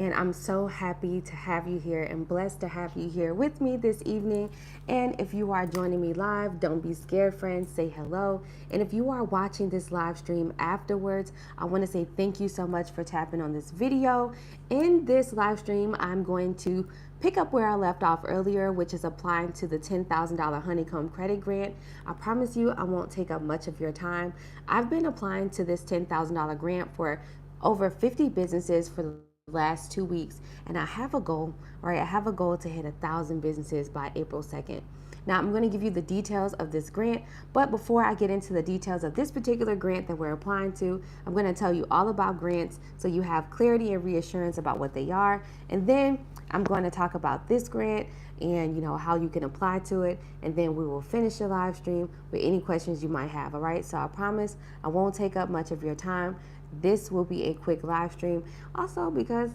And I'm so happy to have you here and blessed to have you here with me this evening. And if you are joining me live, don't be scared, friends. Say hello. And if you are watching this live stream afterwards, I want to say thank you so much for tapping on this video. In this live stream, I'm going to pick up where I left off earlier, which is applying to the $10,000 Honeycomb Credit Grant. I promise you I won't take up much of your time. I've been applying to this $10,000 grant for over 50 businesses for the last 2 weeks, and I have a goal, right? I have a goal to hit 1,000 businesses by April 2nd. Now, I'm going to give you the details of this grant, but before I get into the details of this particular grant that we're applying to, I'm going to tell you all about grants so you have clarity and reassurance about what they are. And then I'm going to talk about this grant and how you can apply to it, and then we will finish the live stream with any questions you might have. All right, so I promise I won't take up much of your time. This will be a quick live stream, also because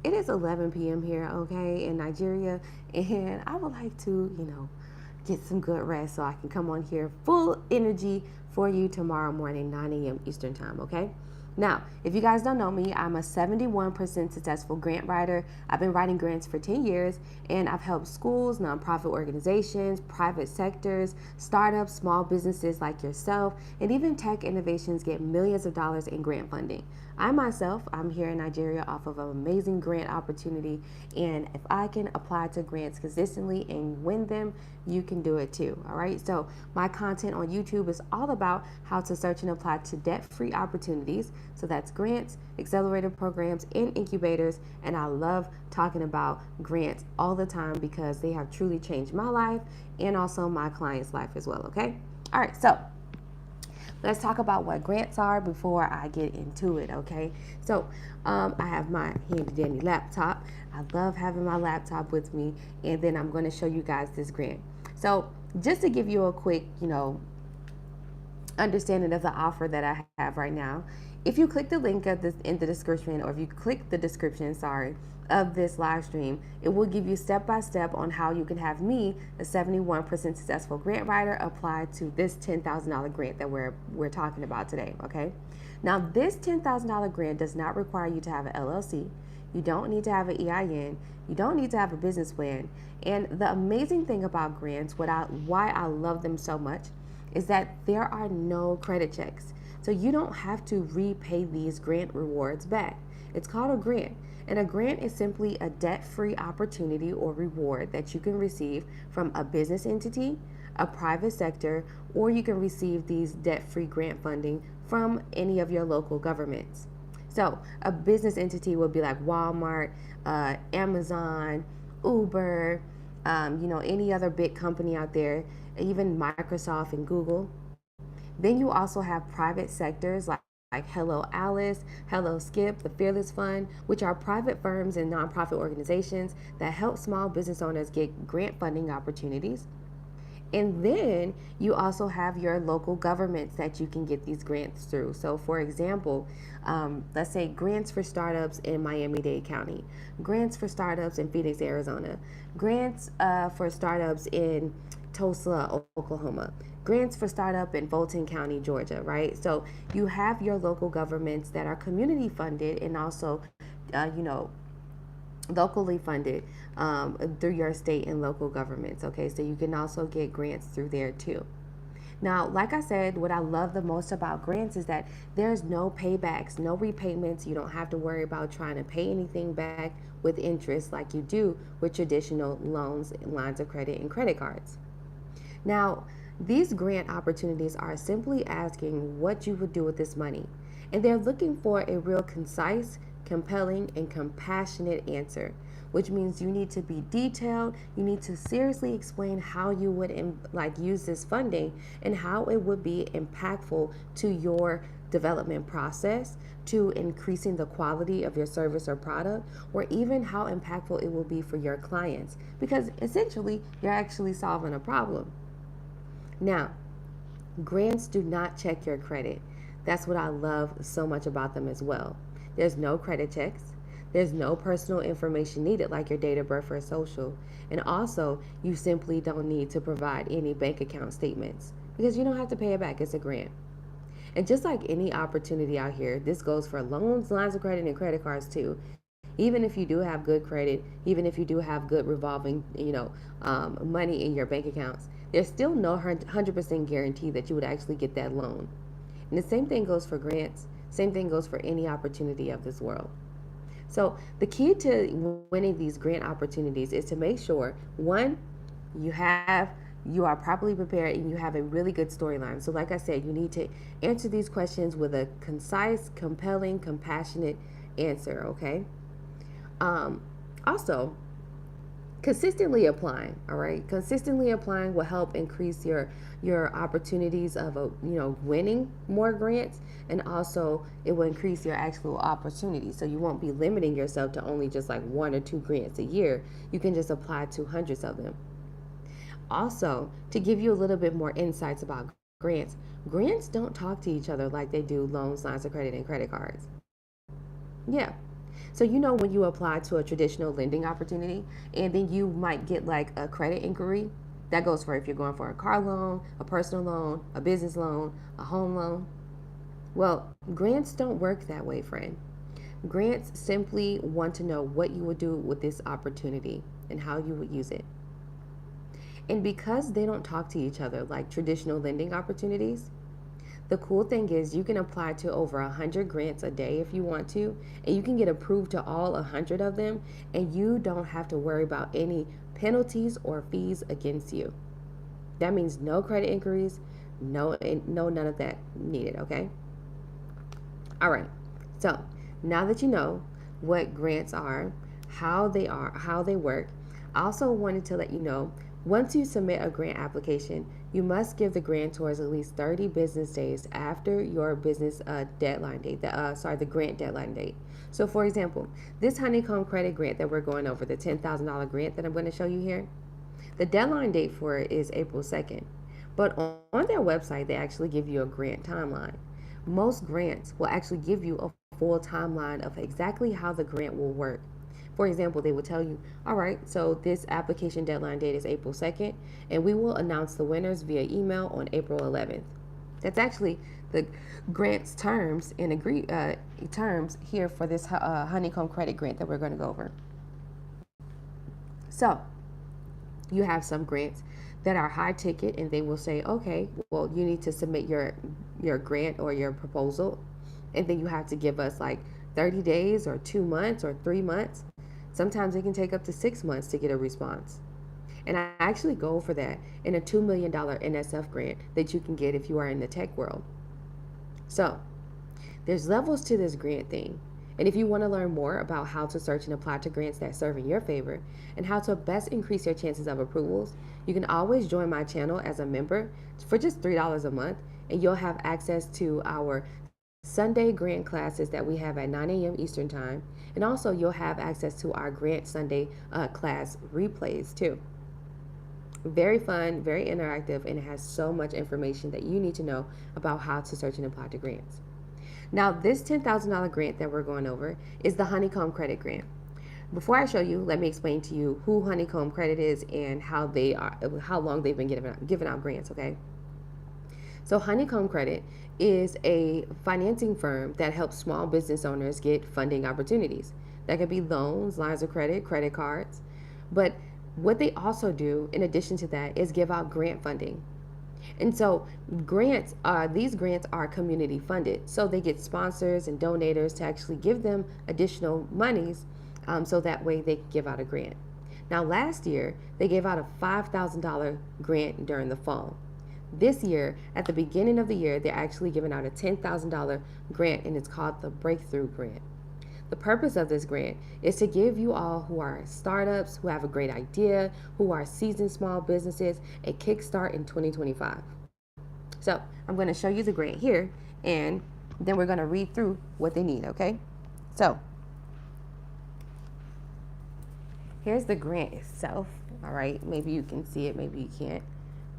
it is 11 p.m. here, okay, in Nigeria, and I would like to, get some good rest so I can come on here full energy for you tomorrow morning, 9 a.m. Eastern time, okay? Now, if you guys don't know me, I'm a 71% successful grant writer. I've been writing grants for 10 years, and I've helped schools, nonprofit organizations, private sectors, startups, small businesses like yourself, and even tech innovations get millions of dollars in grant funding. I'm here in Nigeria off of an amazing grant opportunity, and if I can apply to grants consistently and win them, you can do it too, all right? So my content on YouTube is all about how to search and apply to debt-free opportunities. So that's grants, accelerator programs, and incubators, and I love talking about grants all the time because they have truly changed my life and also my clients' life as well, okay? All right, so let's talk about what grants are before I get into it, okay? So I have my handy dandy laptop. I love having my laptop with me, and then I'm going to show you guys this grant. So just to give you a quick, understanding of the offer that I have right now, if you click the link of this in the description, or if you click the description, of this live stream, it will give you step by step on how you can have me, a 71% successful grant writer, apply to this $10,000 grant that we're talking about today, okay? Now, this $10,000 grant does not require you to have an LLC. You don't need to have an EIN. You don't need to have a business plan. And the amazing thing about grants, why I love them so much, is that there are no credit checks. So you don't have to repay these grant rewards back. It's called a grant. And a grant is simply a debt-free opportunity or reward that you can receive from a business entity, a private sector, or you can receive these debt-free grant funding from any of your local governments. So a business entity would be like Walmart, Amazon, Uber, any other big company out there, even Microsoft and Google. Then you also have private sectors like Hello Alice, Hello Skip, the Fearless Fund, which are private firms and nonprofit organizations that help small business owners get grant funding opportunities. And then you also have your local governments that you can get these grants through. So for example, let's say grants for startups in Miami-Dade County, grants for startups in Phoenix, Arizona, grants for startups in Tulsa, Oklahoma, grants for startup in Fulton County, Georgia, right? So you have your local governments that are community funded and also, locally funded through your state and local governments, okay? So you can also get grants through there too. Now, like I said, what I love the most about grants is that there's no paybacks, no repayments. You don't have to worry about trying to pay anything back with interest like you do with traditional loans, lines of credit, and credit cards. Now, these grant opportunities are simply asking what you would do with this money, and they're looking for a real concise, compelling, and compassionate answer, which means you need to be detailed. You need to seriously explain how you would use this funding and how it would be impactful to your development process, to increasing the quality of your service or product, or even how impactful it will be for your clients, because essentially you're actually solving a problem. Now, grants do not check your credit. That's what I love so much about them as well. There's no credit checks. There's no personal information needed like your date of birth or social. And also, you simply don't need to provide any bank account statements because you don't have to pay it back. It's a grant. And just like any opportunity out here, this goes for loans, lines of credit, and credit cards too. Even if you do have good credit, even if you do have good revolving, money in your bank accounts, there's still no 100% guarantee that you would actually get that loan. And the same thing goes for grants. Same thing goes for any opportunity of this world. So the key to winning these grant opportunities is to make sure, one, you have you are properly prepared and you have a really good storyline. So like I said, you need to answer these questions with a concise, compelling, compassionate answer, okay? Also, consistently applying, all right? Consistently applying will help increase your opportunities of winning more grants, and also it will increase your actual opportunities. So you won't be limiting yourself to only just like 1 or 2 grants a year. You can just apply to hundreds of them. Also, to give you a little bit more insights about grants don't talk to each other like they do loans, lines of credit, and credit cards. Yeah. So when you apply to a traditional lending opportunity and then you might get like a credit inquiry, that goes for if you're going for a car loan, a personal loan, a business loan, a home loan. Well, grants don't work that way, friend. Grants simply want to know what you would do with this opportunity and how you would use it. And because they don't talk to each other like traditional lending opportunities, the cool thing is you can apply to over 100 grants a day if you want to, and you can get approved to all 100 of them, and you don't have to worry about any penalties or fees against you. That means no credit inquiries, no none of that needed, okay? All right. So, now that you know what grants are, how they work, I also wanted to let you know, once you submit a grant application, you must give the grantors at least 30 business days after your business deadline date, the grant deadline date. So for example, this Honeycomb Credit Grant that we're going over, the $10,000 grant that I'm going to show you here, the deadline date for it is April 2nd. But on their website, they actually give you a grant timeline. Most grants will actually give you a full timeline of exactly how the grant will work. For example, they will tell you, all right, so this application deadline date is April 2nd, and we will announce the winners via email on April 11th. That's actually the grant's terms and terms here for this Honeycomb Credit Grant that we're going to go over. So, you have some grants that are high ticket, and they will say, okay, well, you need to submit your grant or your proposal, and then you have to give us like 30 days or 2 months or 3 months. Sometimes it can take up to 6 months to get a response. And I actually go for that in a $2 million NSF grant that you can get if you are in the tech world. So there's levels to this grant thing. And if you want to learn more about how to search and apply to grants that serve in your favor and how to best increase your chances of approvals, you can always join my channel as a member for just $3 a month, and you'll have access to our Sunday grant classes that we have at 9 a.m. Eastern Time. And also you'll have access to our Grant Sunday class replays too. Very fun, very interactive, and it has so much information that you need to know about how to search and apply to grants. Now, this $10,000 grant that we're going over is the Honeycomb Credit Grant. Before I show you, let me explain to you who Honeycomb Credit is and how long they've been giving out grants, okay? So Honeycomb Credit is a financing firm that helps small business owners get funding opportunities. That could be loans, lines of credit, credit cards. But what they also do, in addition to that, is give out grant funding. And so these grants are community funded. So they get sponsors and donators to actually give them additional monies so that way they can give out a grant. Now, last year, they gave out a $5,000 grant during the fall. This year, at the beginning of the year, they're actually giving out a $10,000 grant, and it's called the Breakthrough Grant. The purpose of this grant is to give you all who are startups, who have a great idea, who are seasoned small businesses, a kickstart in 2025. So I'm going to show you the grant here, and then we're going to read through what they need, okay? So here's the grant itself, all right? Maybe you can see it, maybe you can't.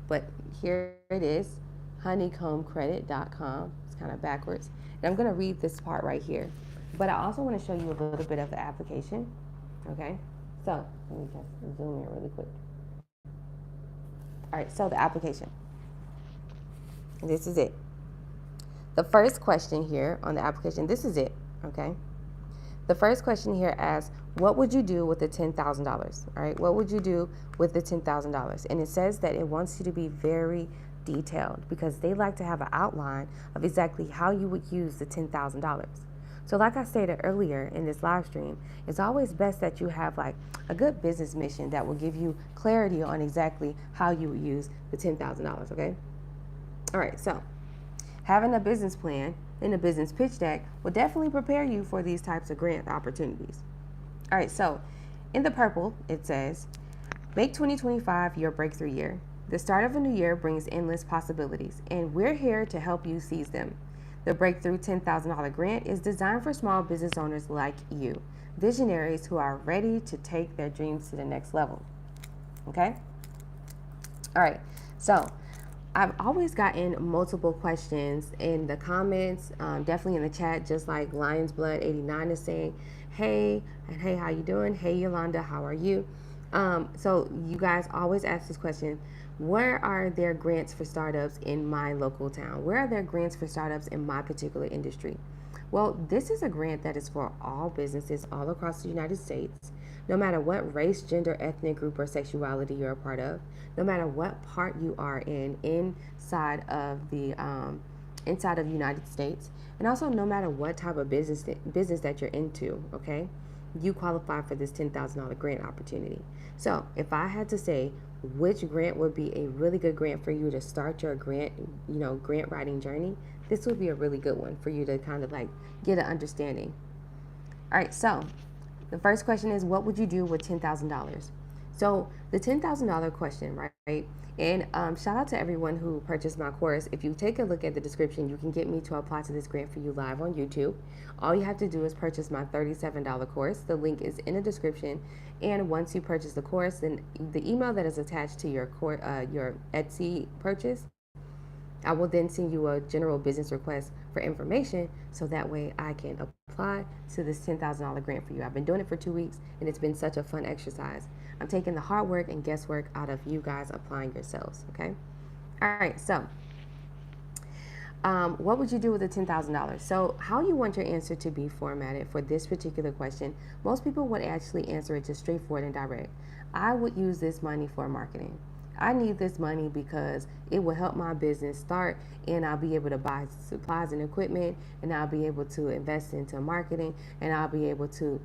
But here it is, honeycombcredit.com. It's kind of backwards. And I'm going to read this part right here. But I also want to show you a little bit of the application. Okay? So, let me just zoom in really quick. All right, so the application. This is it. The first question here on the application, this is it. Okay? The first question here asks, what would you do with the $10,000? All right, what would you do with the $10,000? And it says that it wants you to be very detailed because they like to have an outline of exactly how you would use the $10,000. So like I stated earlier in this live stream, it's always best that you have like a good business mission that will give you clarity on exactly how you would use the $10,000, okay? All right, so having a business plan and a business pitch deck will definitely prepare you for these types of grant opportunities. All right, so in the purple, it says, make 2025 your breakthrough year. The start of a new year brings endless possibilities, and we're here to help you seize them. The Breakthrough $10,000 Grant is designed for small business owners like you, visionaries who are ready to take their dreams to the next level. Okay? All right, so I've always gotten multiple questions in the comments, definitely in the chat, just like Lions Blood 89 is saying, hey, and hey, how you doing? Hey, Yolanda, how are you? So you guys always ask this question, where are there grants for startups in my local town? Where are there grants for startups in my particular industry? Well, this is a grant that is for all businesses all across the United States, no matter what race, gender, ethnic group, or sexuality you're a part of, no matter what part you are in inside of the United States, and also no matter what type of business that you're into, okay? You qualify for this $10,000 grant opportunity. So if I had to say which grant would be a really good grant for you to start your grant writing journey, this would be a really good one for you to kind of like get an understanding. All right, so the first question is, what would you do with $10,000? So the $10,000 question, right? And shout out to everyone who purchased my course. If you take a look at the description, you can get me to apply to this grant for you live on YouTube. All you have to do is purchase my $37 course. The link is in the description. And once you purchase the course, then the email that is attached to your Etsy purchase, I will then send you a general business request for information so that way I can apply to this $10,000 grant for you. I've been doing it for 2 weeks and it's been such a fun exercise. I'm taking the hard work and guesswork out of you guys applying yourselves, okay? All right, so what would you do with the $10,000? So how you want your answer to be formatted for this particular question, most people would actually answer it just straightforward and direct. I would use this money for marketing. I need this money because it will help my business start and I'll be able to buy supplies and equipment and I'll be able to invest into marketing and I'll be able to,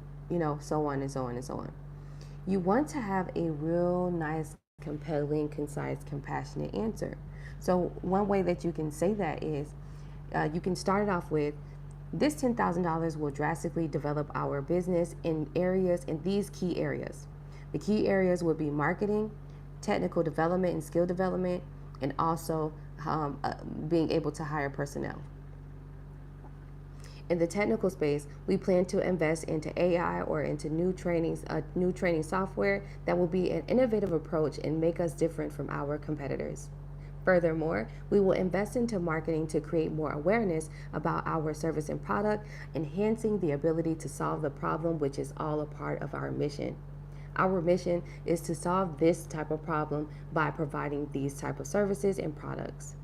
so on and so on and so on. You want to have a real nice, compelling, concise, compassionate answer. So one way that you can say that is you can start it off with, this $10,000 will drastically develop our business in these key areas. The key areas would be marketing, technical development and skill development, and also being able to hire personnel. In the technical space, we plan to invest into AI or into new training software that will be an innovative approach and make us different from our competitors. Furthermore, we will invest into marketing to create more awareness about our service and product, enhancing the ability to solve the problem, which is all a part of our mission. Our mission is to solve this type of problem by providing these type of services and products.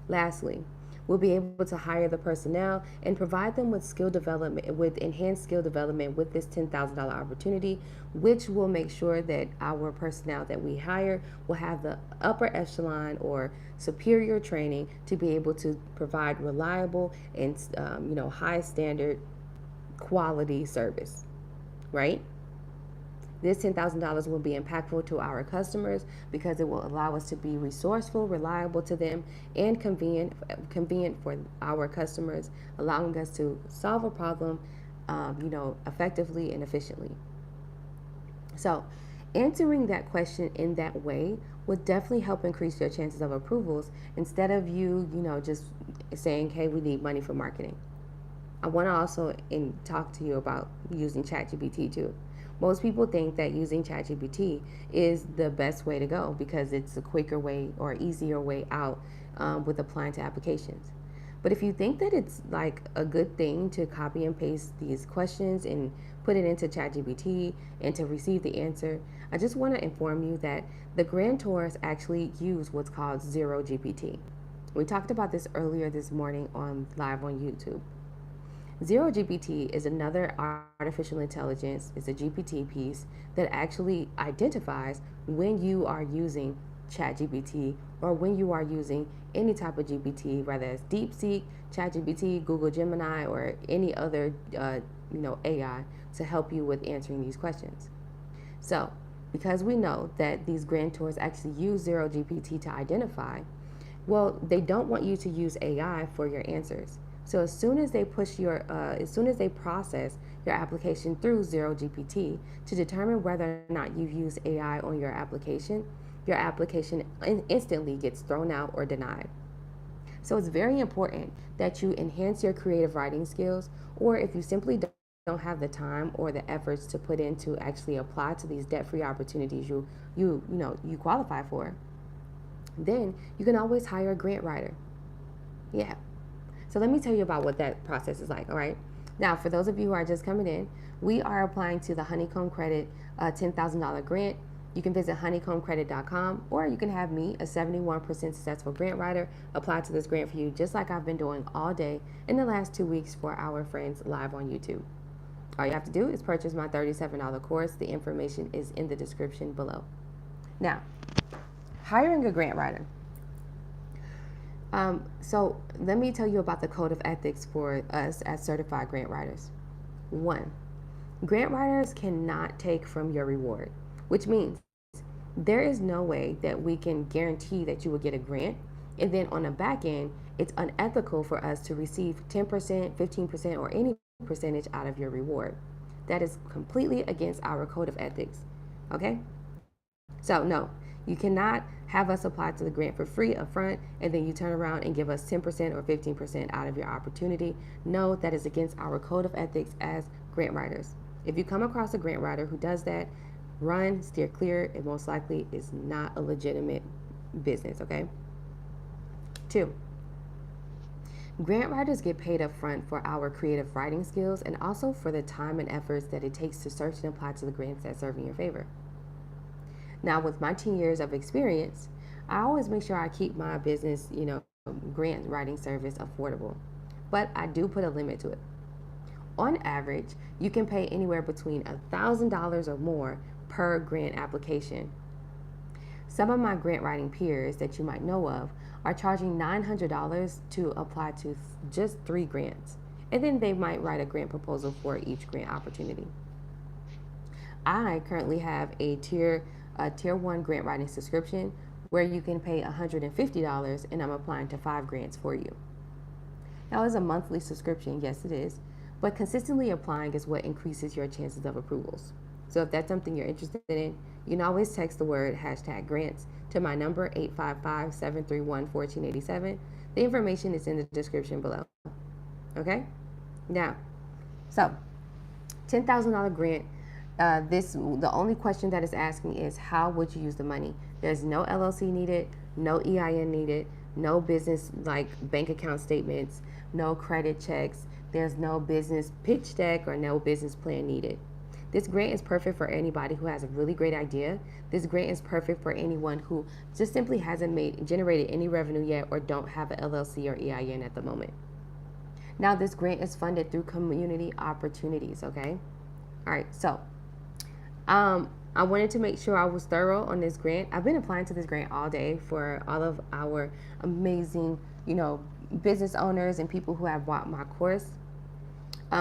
Lastly, we'll be able to hire the personnel and provide them with enhanced skill development with this $10,000 opportunity, which will make sure that our personnel that we hire will have the upper echelon or superior training to be able to provide reliable and high standard quality service, right? This $10,000 will be impactful to our customers because it will allow us to be resourceful, reliable to them, and convenient for our customers, allowing us to solve a problem, effectively and efficiently. So, answering that question in that way would definitely help increase your chances of approvals instead of you, just saying, "Hey, we need money for marketing." I want to also talk to you about using ChatGPT too. Most people think that using ChatGPT is the best way to go because it's a quicker way or easier way out with applying to applications. But if you think that it's like a good thing to copy and paste these questions and put it into ChatGPT and to receive the answer, I just want to inform you that the grantors actually use what's called Zero GPT. We talked about this earlier this morning live on YouTube. Zero GPT is another artificial intelligence, it's a GPT piece that actually identifies when you are using ChatGPT or when you are using any type of GPT, whether it's DeepSeek, ChatGPT, Google Gemini, or any other AI to help you with answering these questions. So, because we know that these grantors actually use Zero GPT to identify, well, they don't want you to use AI for your answers. So as soon as they process your application through Zero GPT to determine whether or not you've used AI on your application instantly gets thrown out or denied. So it's very important that you enhance your creative writing skills, or if you simply don't have the time or the efforts to put in to actually apply to these debt-free opportunities you qualify for, then you can always hire a grant writer. Yeah. So let me tell you about what that process is like, all right? Now, for those of you who are just coming in, we are applying to the Honeycomb Credit $10,000 grant. You can visit honeycombcredit.com, or you can have me, a 71% successful grant writer, apply to this grant for you, just like I've been doing all day in the last 2 weeks for our friends live on YouTube. All you have to do is purchase my $37 course. The information is in the description below. Now, hiring a grant writer. So let me tell you about the code of ethics for us as certified grant writers. 1, grant writers cannot take from your reward, which means there is no way that we can guarantee that you will get a grant, and then on the back end, it's unethical for us to receive 10%, 15%, or any percentage out of your reward. That is completely against our code of ethics. Okay? So no, you cannot have us apply to the grant for free up front and then you turn around and give us 10% or 15% out of your opportunity. No, that is against our code of ethics as grant writers. If you come across a grant writer who does that, run, steer clear. It most likely is not a legitimate business, okay? 2, grant writers get paid up front for our creative writing skills and also for the time and efforts that it takes to search and apply to the grants that serve in your favor. Now, with my 10 years of experience, I always make sure I keep my business, grant writing service affordable. But I do put a limit to it. On average, you can pay anywhere between $1,000 or more per grant application. Some of my grant writing peers that you might know of are charging $900 to apply to just 3 grants. And then they might write a grant proposal for each grant opportunity. I currently have a tier 1 grant writing subscription where you can pay $150 and I'm applying to 5 grants for you. Now, it's a monthly subscription, yes it is, but consistently applying is what increases your chances of approvals. So if that's something you're interested in, you can always text the word #grants to my number 855-731-1487. The information is in the description below. Okay? Now, so $10,000 grant. The only question that is asking is how would you use the money? There's no LLC needed, no EIN needed, no business like bank account statements, no credit checks. There's no business pitch deck or no business plan needed. This grant is perfect for anybody who has a really great idea. This grant is perfect for anyone who just simply hasn't generated any revenue yet or don't have an LLC or EIN at the moment. Now, this grant is funded through community opportunities, okay? All right, so I wanted to make sure I was thorough on this grant. I've been applying to this grant all day for all of our amazing, business owners and people who have bought my course.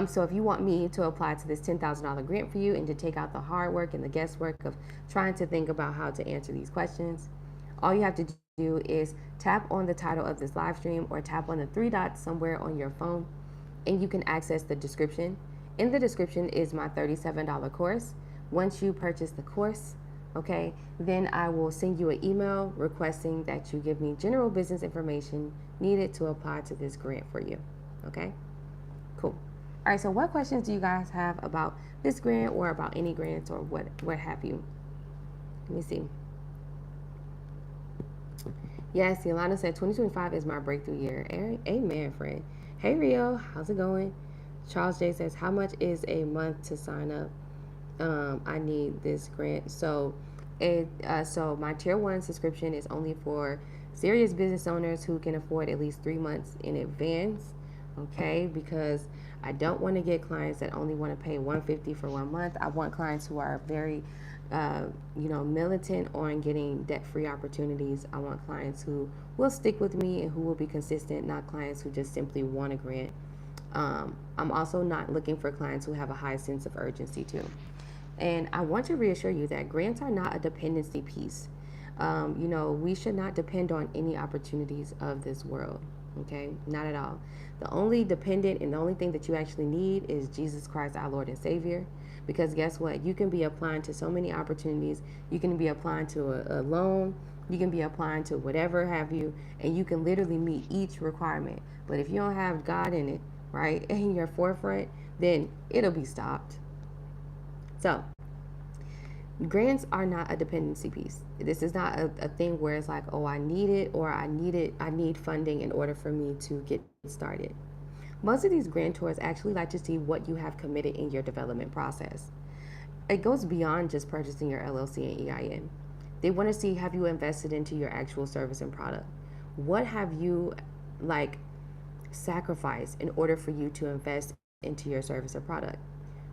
So if you want me to apply to this $10,000 grant for you and to take out the hard work and the guesswork of trying to think about how to answer these questions, all you have to do is tap on the title of this live stream or tap on the 3 dots somewhere on your phone and you can access the description. In the description is my $37 course. Once you purchase the course, okay, then I will send you an email requesting that you give me general business information needed to apply to this grant for you, okay? Cool. All right, so what questions do you guys have about this grant or about any grants or what have you? Let me see. Yes, Yolanda said 2025 is my breakthrough year. Amen, friend. Hey, Rio, how's it going? Charles J says, how much is a month to sign up? I need this grant. So my tier 1 subscription is only for serious business owners who can afford at least 3 months in advance, okay? Because I don't want to get clients that only want to pay $150 for 1 month. I want clients who are very, militant on getting debt-free opportunities. I want clients who will stick with me and who will be consistent, not clients who just simply want a grant. I'm also not looking for clients who have a high sense of urgency too. And I want to reassure you that grants are not a dependency piece. We should not depend on any opportunities of this world. Okay, not at all. The only dependent and the only thing that you actually need is Jesus Christ, our Lord and Savior. Because guess what? You can be applying to so many opportunities. You can be applying to a loan. You can be applying to whatever have you, and you can literally meet each requirement. But if you don't have God in it, right, in your forefront, then it'll be stopped. So, grants are not a dependency piece. This is not a thing where it's like, oh, I need it, or I need funding in order for me to get started. Most of these grantors actually like to see what you have committed in your development process. It goes beyond just purchasing your LLC and EIN. They want to see, have you invested into your actual service and product? What have you sacrificed in order for you to invest into your service or product?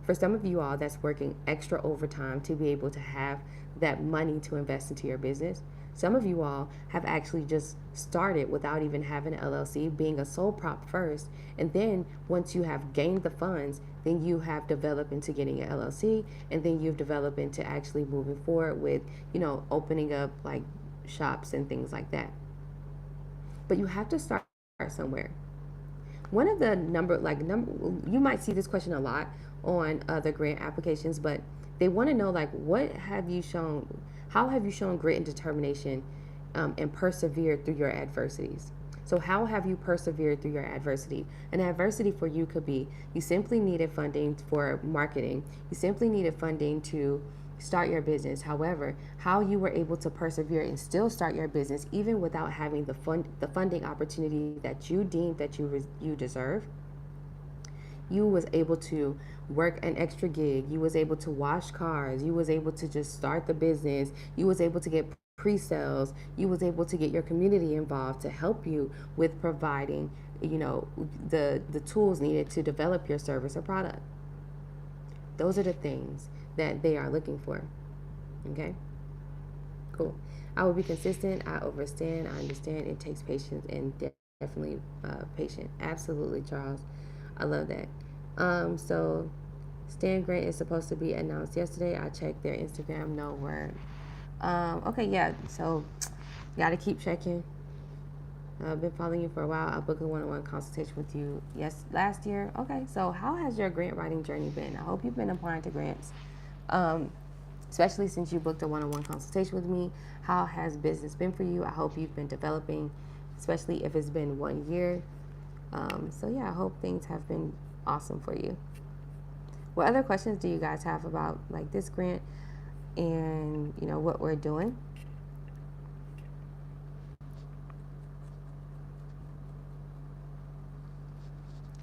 For some of you all, that's working extra overtime to be able to have that money to invest into your business. Some of you all have actually just started without even having an LLC, being a sole prop first. And then once you have gained the funds, then you have developed into getting an LLC. And then you've developed into actually moving forward with, opening up like shops and things like that. But you have to start somewhere. One of the you might see this question a lot on other grant applications, but they want to know what have you shown, how have you shown grit and determination and persevered through your adversities? So how have you persevered through your adversity? An adversity for you could be you simply needed funding for marketing. You simply needed funding to start your business. However, how you were able to persevere and still start your business even without having the funding opportunity that you deemed that you deserve. You was able to work an extra gig. You was able to wash cars. You was able to just start the business. You was able to get pre-sales. You was able to get your community involved to help you with providing, the tools needed to develop your service or product. Those are the things that they are looking for. Okay? Cool. I will be consistent. I understand. It takes patience and definitely patient. Absolutely, Charles. I love that. So Stan Grant is supposed to be announced yesterday. I checked their Instagram. No word. Okay, yeah. So gotta keep checking. I've been following you for a while. I'll book a one-on-one consultation with you last year. Okay, so how has your grant writing journey been? I hope you've been applying to grants, especially since you booked a one-on-one consultation with me. How has business been for you? I hope you've been developing, especially if it's been 1 year. So yeah, I hope things have been awesome for you. What other questions do you guys have about this grant and what we're doing?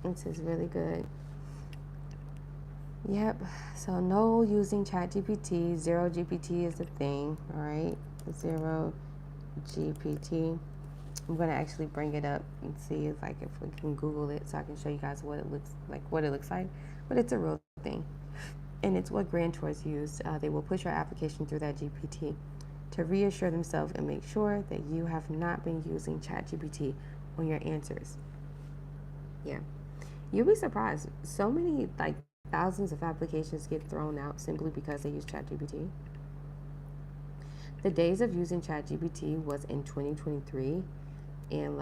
This is really good. Yep. So no using ChatGPT. Zero GPT is a thing. All right. Zero GPT. I'm gonna actually bring it up and see if we can Google it so I can show you guys what it looks like. But it's a real thing, and it's what grantors use. They will push your application through that GPT to reassure themselves and make sure that you have not been using ChatGPT on your answers. Yeah, you'll be surprised. So many thousands of applications get thrown out simply because they use ChatGPT. The days of using ChatGPT was in 2023 and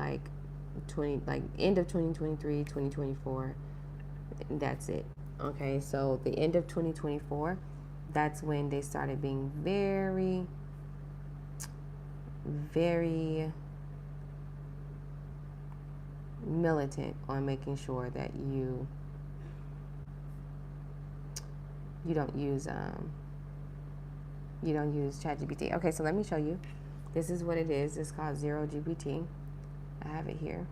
end of 2023, 2024. That's it. Okay, so the end of 2024, that's when they started being very, very militant on making sure that you don't use ChatGPT. Okay, so let me show you. This is what it is. It's called Zero GPT. I have it here.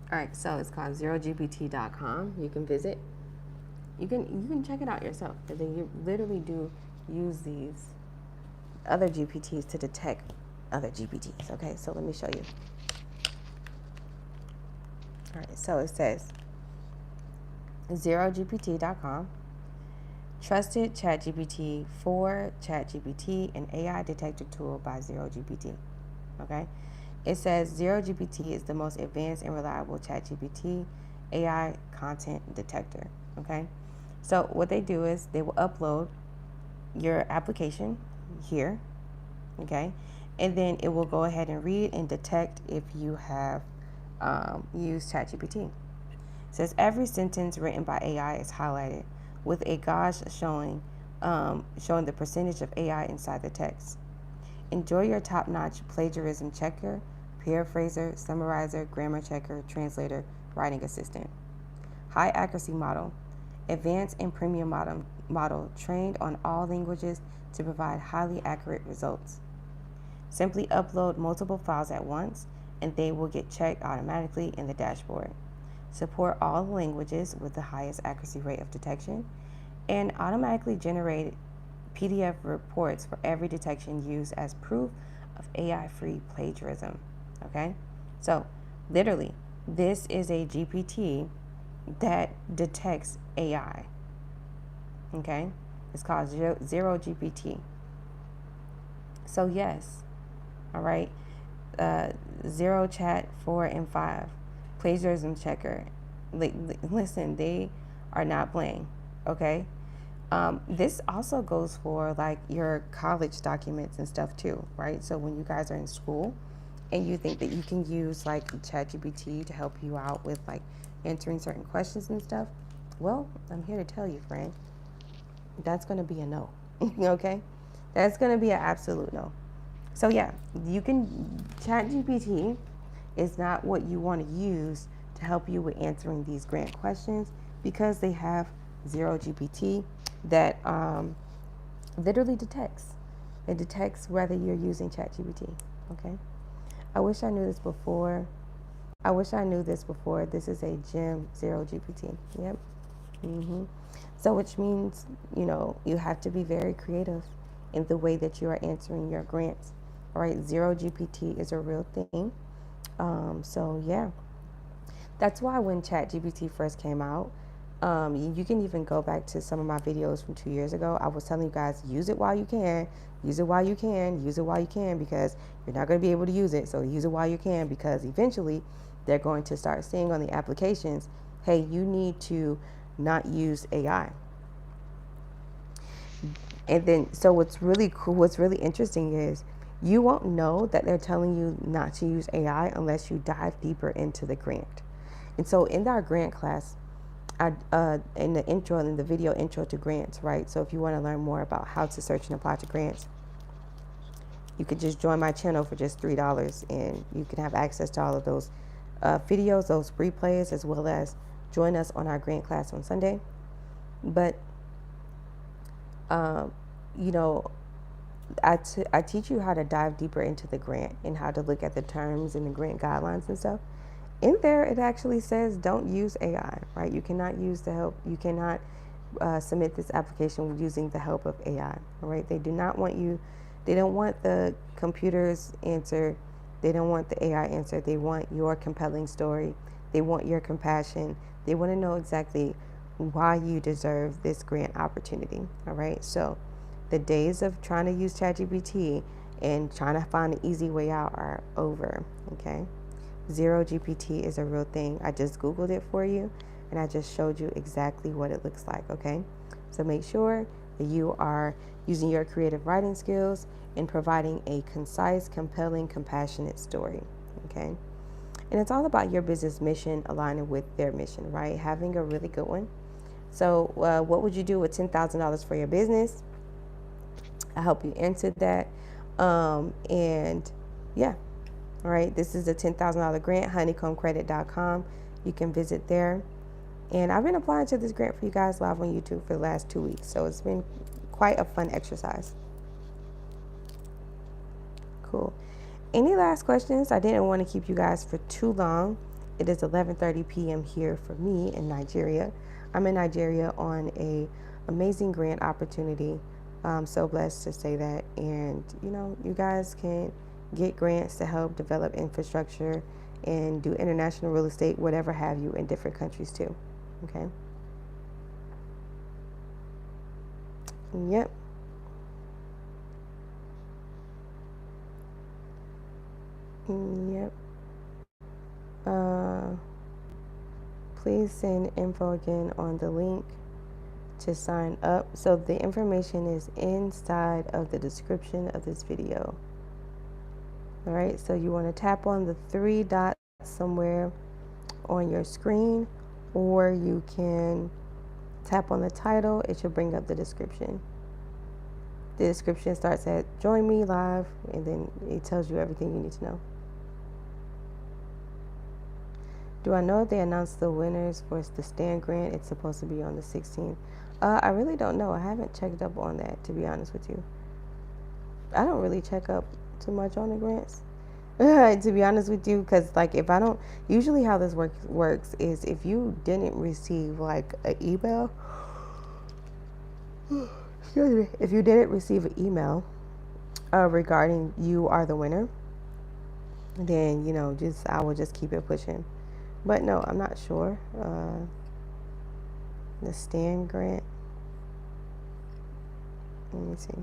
All right, so it's called zerogpt.com. You can visit. You can check it out yourself, because then you literally do use these other GPTs to detect other GPTs. Okay, so let me show you. All right, so it says zerogpt.com, trusted ChatGPT for ChatGPT, an AI detector tool by ZeroGPT. Okay, it says ZeroGPT is the most advanced and reliable ChatGPT AI content detector. Okay, so what they do is they will upload your application here. Okay, and then it will go ahead and read and detect if you have used ChatGPT. It says every sentence written by AI is highlighted with a gauge showing the percentage of AI inside the text. Enjoy your top-notch plagiarism checker, paraphraser, summarizer, grammar checker, translator, writing assistant. High accuracy model, advanced and premium model trained on all languages to provide highly accurate results. Simply upload multiple files at once and they will get checked automatically in the dashboard. Support all languages with the highest accuracy rate of detection, and automatically generate PDF reports for every detection used as proof of AI-free plagiarism. Okay, so literally, this is a GPT that detects AI. Okay, it's called ZeroGPT. So yes, all right, Zero Chat 4 and 5, plagiarism checker. Listen, they are not playing. Okay, this also goes for like your college documents and stuff too, right? So when you guys are in school and you think that you can use like ChatGPT to help you out with like answering certain questions and stuff, well, I'm here to tell you, friend, that's going to be a no. Okay, that's going to be an absolute no. So yeah, you can, ChatGPT is not what you want to use to help you with answering these grant questions, because they have ZeroGPT that literally detects. It detects whether you're using ChatGPT. Okay. I wish I knew this before. This is a GEM ZeroGPT. Yep. So which means, you have to be very creative in the way that you are answering your grants. All right. ZeroGPT is a real thing. So yeah, that's why when ChatGPT first came out, you can even go back to some of my videos from 2 years ago. I was telling you guys, use it while you can, use it while you can, use it while you can, because you're not going to be able to use it. So use it while you can, because eventually they're going to start seeing on the applications, hey, you need to not use AI. And then, so what's really cool, what's really interesting is you won't know that they're telling you not to use AI unless you dive deeper into the grant. And so in our grant class, in the video intro to grants, right? So if you want to learn more about how to search and apply to grants, you could just join my channel for just $3, and you can have access to all of those videos, those replays, as well as join us on our grant class on Sunday. But I teach you how to dive deeper into the grant and how to look at the terms and the grant guidelines and stuff. In there, it actually says don't use AI, right? You cannot use the help. You cannot submit this application using the help of AI, all right? They do not want you. They don't want the computer's answer. They don't want the AI answer. They want your compelling story. They want your compassion. They want to know exactly why you deserve this grant opportunity, all right? So the days of trying to use ChatGPT and trying to find an easy way out are over, okay? ZeroGPT is a real thing. I just Googled it for you, and I just showed you exactly what it looks like, okay? So make sure that you are using your creative writing skills and providing a concise, compelling, compassionate story, okay? And it's all about your business mission aligning with their mission, right? Having a really good one. So what would you do with $10,000 for your business? I hope you answered that. And yeah. All right, this is a $10,000 grant, honeycombcredit.com. You can visit there. And I've been applying to this grant for you guys live on YouTube for the last 2 weeks. So it's been quite a fun exercise. Cool. Any last questions? I didn't want to keep you guys for too long. It is 11:30 p.m. here for me in Nigeria. I'm in Nigeria on a amazing grant opportunity I'm so blessed to say that. And, you guys can get grants to help develop infrastructure and do international real estate, whatever have you, in different countries too. Okay. Yep. Yep. Uh, please send info again on the link to sign up. So the information is inside of the description of this video. All right, so you want to tap on the three dots somewhere on your screen, or you can tap on the title. It should bring up the description. The description starts at join me live, and then it tells you everything you need to know. Do I know if they announced the winners for the stand grant? It's supposed to be on the 16th. I really don't know. I haven't checked up on that, to be honest with you. I don't really check up too much on the grants, to be honest with you, because like if I don't, usually how this works is if you didn't receive like an email, if you didn't receive an email regarding you are the winner, then I will just keep it pushing. But no, I'm not sure. The stand grant. Let me see.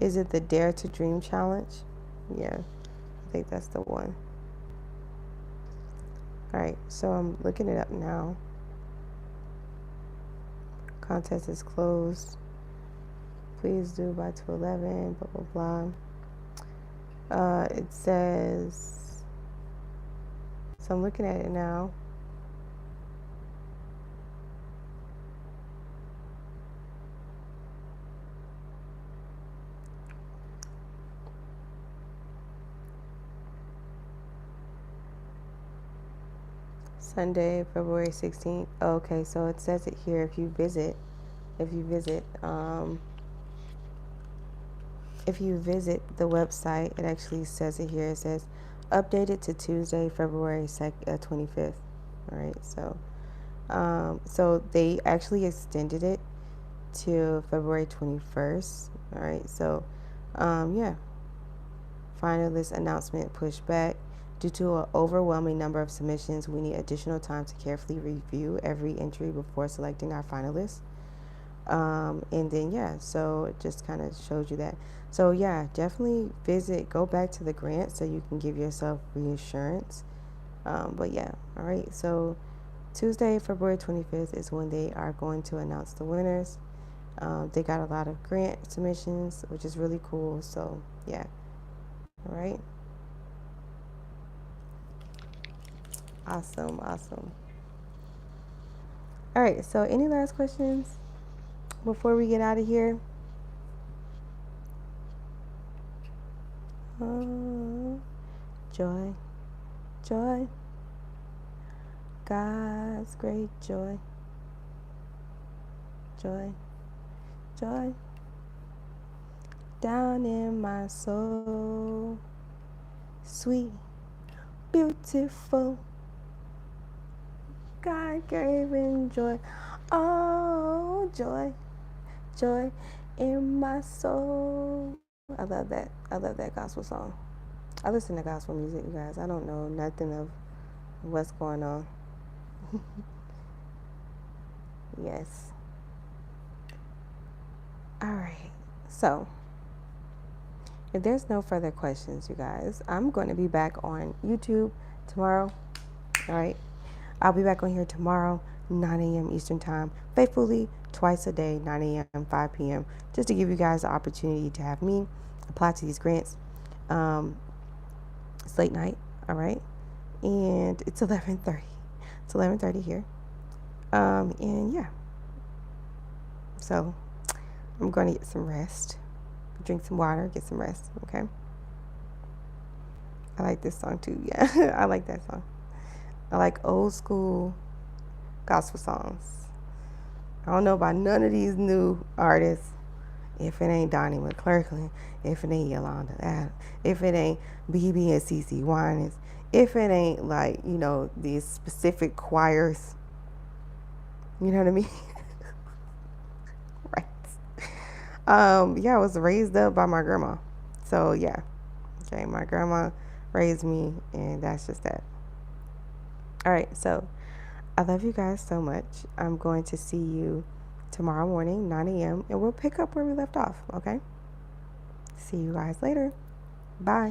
Is it the Dare to Dream Challenge? Yeah, I think that's the one. All right, so I'm looking it up now. Contest is closed. Please do by 2/11, blah, blah, blah. It says, so I'm looking at it now. Sunday, February 16th. Okay, so it says it here. If you visit the website, it actually says it here. It says updated to Tuesday, February 25th. All right, so they actually extended it to February 21st. All right, so yeah, finalist announcement pushed back. Due to an overwhelming number of submissions, we need additional time to carefully review every entry before selecting our finalists. And then, yeah, so it just kind of shows you that. So, yeah, definitely go back to the grant so you can give yourself reassurance. But, yeah, all right. So, Tuesday, February 25th is when they are going to announce the winners. They got a lot of grant submissions, which is really cool. So, yeah, all right. Awesome. All right, so any last questions before we get out of here? Joy, God's great joy, down in my soul, sweet, beautiful, God gave in joy. Oh, joy in my soul. I love that gospel song. I listen to gospel music, you guys. I don't know nothing of what's going on. Yes. All right. So, if there's no further questions, you guys, I'm going to be back on YouTube tomorrow. All right. I'll be back on here tomorrow, 9 a.m. Eastern Time, faithfully, twice a day, 9 a.m., 5 p.m., just to give you guys the opportunity to have me apply to these grants. It's late night, all right? And it's 11:30. It's 11:30 here. And yeah. So I'm going to get some rest, drink some water, get some rest, okay? I like this song too, yeah. I like that song. I like old school gospel songs. I don't know about none of these new artists. If it ain't Donnie McClurkin, if it ain't Yolanda Adams, if it ain't BB and CeCe Winans, if it ain't like, these specific choirs, You know what I mean? Right. Yeah, I was raised up by my grandma. So yeah. Okay, my grandma raised me, and that's just that. All right, so I love you guys so much. I'm going to see you tomorrow morning, 9 a.m., and we'll pick up where we left off, okay? See you guys later. Bye.